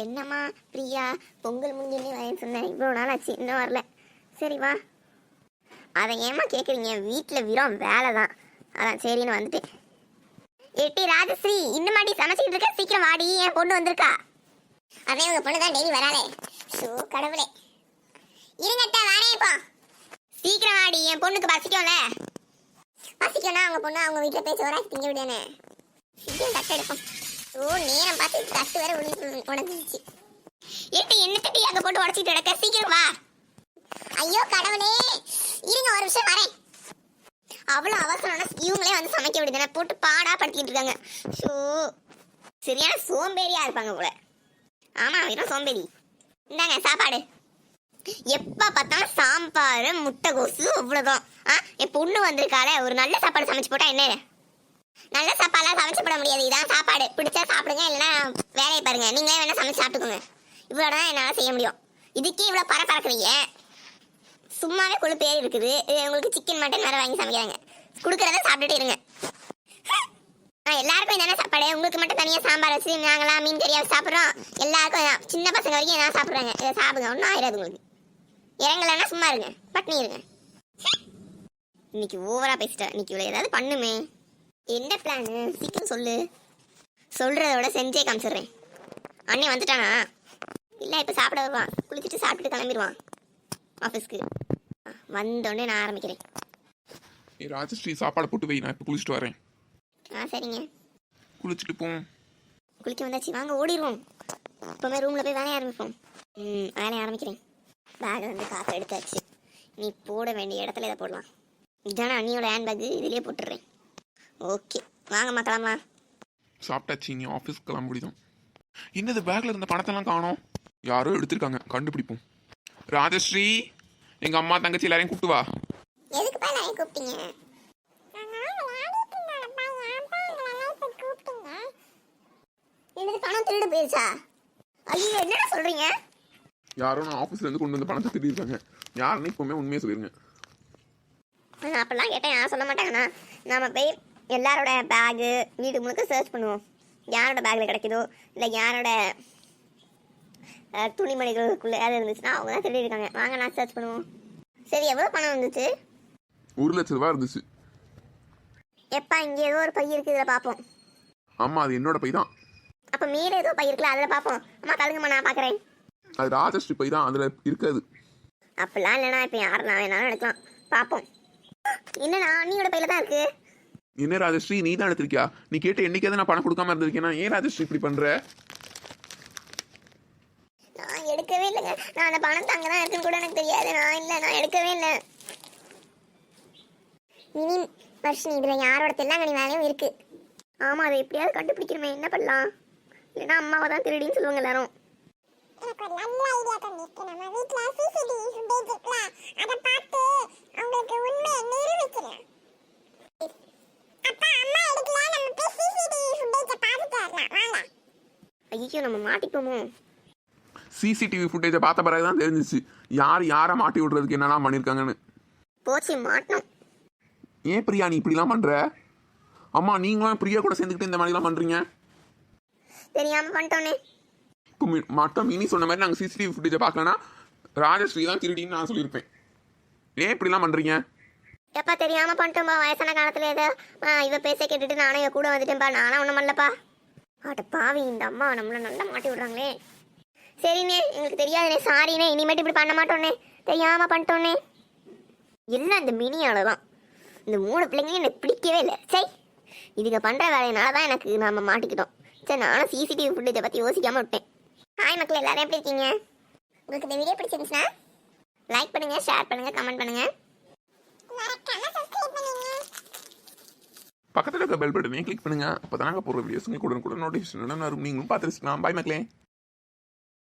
என்னம்மா பிரியா, பொங்கல் முடிஞ்சோடனே வரேன்னு சொன்னேன். இவ்வளோ நாள் ஆச்சு, இன்னும் வரல. சரி வா. அதை ஏம்மா கேட்குறீங்க? வீட்டில் வீரம் வேலை தான், அதான் சரின்னு வந்துட்டேன். எட்டி ராஜஸ்ரீ, இன்னுமாடி சமைச்சிக்கிட்டு இருக்க? சீக்கிரம் வாடி, என் பொண்ணு வந்திருக்கா. அவன் உங்க பொண்ணு தான் டெய்லி வராளே. ஷோ கடவுளே, இருங்கட்ட வரேன் இப்போ. சீக்கிரம் வாடி, என் பொண்ணுக்கு பசிக்கும்ல. பசிக்கும்னா அவங்க பொண்ணு அவங்க வீட்டில் போய் சோறாக்கி திங்க விடுனே. சீக்கிரம் தட்டு எடுப்போம். ஓ நேரம் பார்த்து தட்டு வேற உடஞ்சிச்சு. ஏட்டி என்ன தட்டி அங்கே போட்டு உடச்சிட்டு கிடக்க? சீக்கிரம் வா. ஐயோ கடவுளே, இருங்க ஒரு நிமிஷம் வரேன். அவ்வளோ அவசரம்னா இவங்களே வந்து சமைக்க விடுதானே, போட்டு பாடா படுத்திட்டு இருக்காங்க. ஷோ சரியான சோம்பேறியா இருப்பாங்க போல. ஆமா வெறும் சோம்பேறி. இந்தாங்க சாப்பாடு. எப்ப பார்த்தாலும் சாம்பார் முட்டைகோசு அவ்வளோதான். என் பொண்ணு வந்திருக்காளே, ஒரு நல்ல சாப்பாடு சமைச்சு போட்டா என்ன? நல்ல சாப்பாடுலாம் சமைச்சு போட முடியாது. இதான் சாப்பாடு, பிடிச்சா சாப்பிடுங்க, இல்லைன்னா வேலையை பாருங்க. நீங்களே வேணா சமைச்சு சாப்பிட்டுக்கோங்க. இவ்வளோதான் என்னால் செய்ய முடியும். இதுக்கே இவ்வளோ பறக்குறீங்க. சும்மாவே கொழுப்பு ஏறி இருக்குது. உங்களுக்கு சிக்கன் மட்டன் வேறு வாங்கி சமைக்கிறாங்க. கொடுக்குறத சாப்பிட்டுட்டு இருங்க. எல்லாருக்கும் என்னென்ன சாப்பாடு? உங்களுக்கு மட்டும் தனியாக சாம்பார் வச்சு நாங்களாம் மீன் கறியாக சாப்பிட்றோம். எல்லாருக்கும் சின்ன பசங்க வரைக்கும் என்ன சாப்பிட்றாங்க. இதை சாப்பிடுங்க, ஒன்றும் ஆயிடாது உங்களுக்கு. இறங்கலைன்னா சும்மா இருங்க, பட்னி இருங்க. இன்னைக்கு ஓவரா பேசிட்டேன். இன்னைக்கு இவ்வளோ ஏதாவது பண்ணுமே. என்ன பிளானு? சீக்கிரம் சொல்லு. சொல்கிறதோட செஞ்சே காமிச்சிடுறேன். அண்ணே வந்துட்டானா? இல்லை, இப்போ சாப்பிட வருவான். குளிச்சுட்டு சாப்பிட்டுட்டு கிளம்பிடுவான் ஆஃபீஸ்க்கு. வந்தோடனே நான் ஆரம்பிக்கிறேன். ராஜஸ்ரீ சாப்பாடு போட்டு வை, நான் இப்போ குளிச்சுட்டு வரேன். சரிங்க. குளிச்சுட்டு போவோம். குளிக்க வந்தாச்சு, வாங்க ஓடிடுவோம். இப்போமே ரூமில் போய் வேலையை ஆரம்பிப்போம். வேலையை ஆரம்பிக்கிறேன். பேக்கை வந்து காற்று எடுத்தாச்சு. நீ போட வேண்டிய இடத்துல இதை போடலாம். இதான அண்ணியோட ஹேண்ட்பேக்கு, இதிலே போட்டுடுறேன். ஓகே வாங்கம்மா கிளம்பலாம். சாப்பிட்டாச்சு, நீ ஆஃபீஸ்க்கு கிளம்ப முடியும். என்னது பேக்கில் இருந்த பணத்தெல்லாம் காணோம்? யாரோ எடுத்திருக்காங்க, கண்டுபிடிப்போம். ராஜஸ்ரீ, எங்கள் அம்மா தங்கச்சி எல்லாரையும் கூப்பிட்டு வா. எதுக்குப்பா எல்லாரையும் கூப்பிட்டீங்க? என்னது பணம் திருடு போயிருச்சா? ஐயோ என்னடா சொல்றீங்க? யாரோ நான் ஆஃபீஸ்ல இருந்து கொண்டு வந்து பணத்தை திருடிருக்காங்க. யாருன்னு இப்பவுமே உண்மையை சொல்லிருங்க. அப்பெல்லாம் கேட்டேன், யாரும் சொல்ல மாட்டாங்கண்ணா. நாம போய் எல்லாரோட பேகு வீடு முழுக்க சர்ச் பண்ணுவோம். யாரோட பேக்கில் கிடைக்குதோ, இல்லை யாரோட துணிமணிகளுக்குள்ளே ஏதாவது இருந்துச்சுன்னா அவங்க தான் திருடி இருக்காங்க. வாங்க நான் சர்ச் பண்ணுவோம். சரி, எவ்வளோ பணம் இருந்துச்சு? 1,00,000 ரூபா இருந்துச்சு. எப்பா இங்கே ஏதோ ஒரு பை இருக்குது, இதில் பார்ப்போம். ஆமாம், அது என்னோட பை தான். அப்போ மீற ஏதோ பை இருக்குல்ல, அதில் பார்ப்போம். அம்மா கழுங்குமா, நான் பார்க்குறேன். அது ராஜஸ்ரீ பை தான், அதில் இருக்காது. அப்படிலாம் இல்லைண்ணா, இப்போ யாரெல்லாம் வேணாலும் எடுக்கலாம். பார்ப்போம். என்னண்ணா அண்ணியோட பையில தான் இருக்கு. என்ன ராஜஸ்ரீ, நீ தான் எடுத்திருக்கியா? நீ கேட்ட என்னைக்காவது நான் பணம் கொடுக்காம இருந்திருக்கேன்னா ஏன் ராஜஸ்ரீ இப்படி பண்ற? நான் எடுக்கவே இல்லைங்க. நான் அந்த பணம் அங்கே தான் இருக்குன்னு கூட எனக்கு தெரியாது. நான் எடுக்கவே இல்லை. மினி வர்ஷினி, இதில் யாரோட தெல்லாங்கனி வேலையும் இருக்கு. ஆமாம், அதை எப்படியாவது கண்டுபிடிக்கிறமே. என்ன பண்ணலாம்? இல்லைன்னா அம்மாவை தான் திருடின்னு சொல்லுவாங்க எல்லாரும். எனக்கு ஒரு நல்ல ஐடியா பண்ணிருக்கு. நம்ம வீட்ல சிசிடிவி ஃபுட்டேஜ் இருக்குல, அத பார்த்து உங்களுக்கு உண்மையை நிரூபிக்கலாம். அப்பா அம்மா எடுக்கல, நம்ம போய் சிசிடிவி ஃபுட்டேஜ் பார்த்துட்டு வரலாம். வாங்க. ஐயோ நம்ம மாட்டிப்போமோ? சிசிடிவி ஃபுட்டேஜை பார்த்த பிறகு தான் தெரிஞ்சிச்சு யாரை மாட்டி விடுறதுக்கு என்னெல்லாம் பண்ணியிருக்காங்கன்னு. போச்சு, மாட்டணும். ஏன் பிரியா நீ இப்படிலாம் பண்ற? அம்மா நீங்களும் பிரியா கூட சேர்ந்துக்கிட்டு இந்த மாதிரிலாம் பண்றீங்க. தெரியாம பண்ணிட்டோன்னே. இப்போ மட்டும் மினி சொன்ன மாதிரி நாங்கள் சிசிடிவி ஃபுட்டேஜை பார்க்கலன்னா ராஜஸ்ரீ தான் திருடின்னு நான் சொல்லியிருப்பேன். ஏன் இப்படிலாம் பண்ணுறீங்க? எப்பா தெரியாம பண்ணிட்டோம்பா. வயசான காலத்தில் ஏதோ இவ பேச கேட்டுட்டு நானும் இவ கூட வந்துட்டேன்ப்பா. நானும் ஒன்றும் பண்ணலப்பா. ஆட்ட பாவி, இந்த அம்மா நம்மளை நல்லா மாட்டி விடுறாங்களே. சரிண்ணே, எங்களுக்கு தெரியாதுண்ணே, சாரிண்ணே. இனிமேட்டு இப்படி பண்ண மாட்டோன்னே, தெரியாமல் பண்ணிட்டோன்னே. எல்லாம் இந்த மினியால தான். இந்த 3 பிள்ளைங்க எனக்கு பிடிக்கவே இல்லை. சரி, இதுக்கு பண்ணுற வேலையினால தான் எனக்கு நம்ம மாட்டிக்கிட்டோம். சரி, நானும் சிசிடிவி ஃபுட்டேஜை பற்றி யோசிக்காமல் விட்டேன். ஹாய் மக்கள், எல்லாரும் எப்படி இருக்கீங்க? உங்களுக்கு இந்த வீடியோ பிடிச்சிருந்துச்சுன்னா லைக் பண்ணுங்கள், ஷேர் பண்ணுங்கள், கமெண்ட் பண்ணுங்கள். பக்கத்தில் இருக்க பெல் பட்டனையும் கிளிக் பண்ணுங்க. அப்போ தான் நாங்கள் போகிற வீடியோஸ் கூட நோட்டிஃபிகேஷன் வரும். நீங்களும் பார்த்துருக்கலாம். பாய் மக்களே.